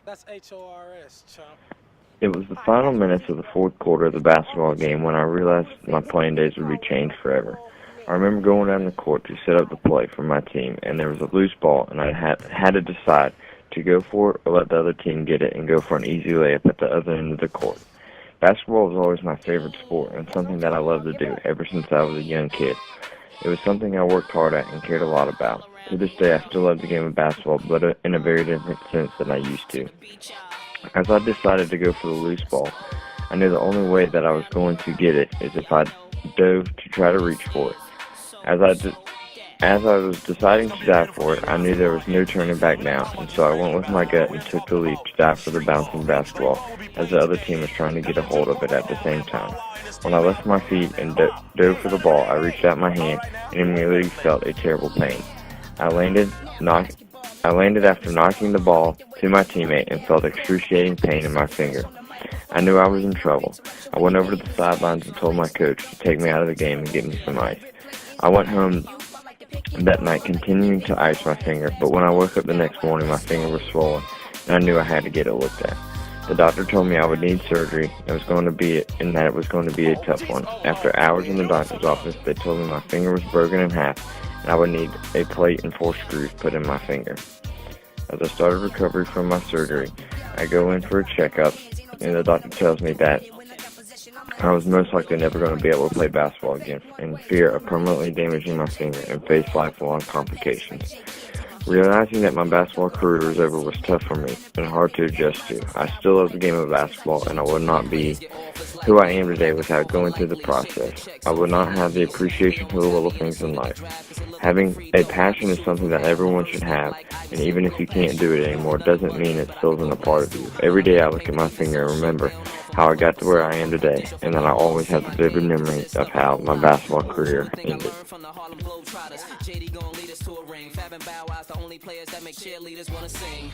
That's HORS, chump. It was the final minutes of the fourth quarter of the basketball game when I realized my playing days would be changed forever. I remember going down the court to set up the play for my team, and there was a loose ball, and I had to decide to go for it or let the other team get it and go for an easy layup at the other end of the court. Basketball was always my favorite sport and something that I loved to do ever since I was a young kid. It was something I worked hard at and cared a lot about. To this day, I still love the game of basketball, but in a very different sense than I used to. As I decided to go for the loose ball, I knew the only way that I was going to get it is if I dove to try to reach for it. As as I was deciding to dive for it, I knew there was no turning back now, and so I went with my gut and took the leap to dive for the bouncing basketball, as the other team was trying to get a hold of it at the same time. When I left my feet and dove for the ball, I reached out my hand and immediately felt a terrible pain. I landed, knock, I landed after knocking the ball to my teammate and felt excruciating pain in my finger. I knew I was in trouble. I went over to the sidelines and told my coach to take me out of the game and get me some ice. I went home that night continuing to ice my finger, but when I woke up the next morning, my finger was swollen, and I knew I had to get it looked at. The doctor told me I would need surgery and that it was going to be a tough one. After hours in the doctor's office, they told me my finger was broken in half and I would need a plate and 4 screws put in my finger. As I started recovery from my surgery, I go in for a checkup, and the doctor tells me that I was most likely never going to be able to play basketball again, in fear of permanently damaging my finger and face lifelong complications. Realizing that my basketball career was over was tough for me and hard to adjust to. I still love the game of basketball, and I would not be who I am today without going through the process. I would not have the appreciation for the little things in life. Having a passion is something that everyone should have, and even if you can't do it anymore, it doesn't mean it still isn't a part of you. Every day I look at my finger and remember how I got to where I am today, and that I always have the vivid memory of how my basketball career ended. JD gon' lead us to a ring. Fab and Bow Wow's the only players that make cheerleaders wanna sing.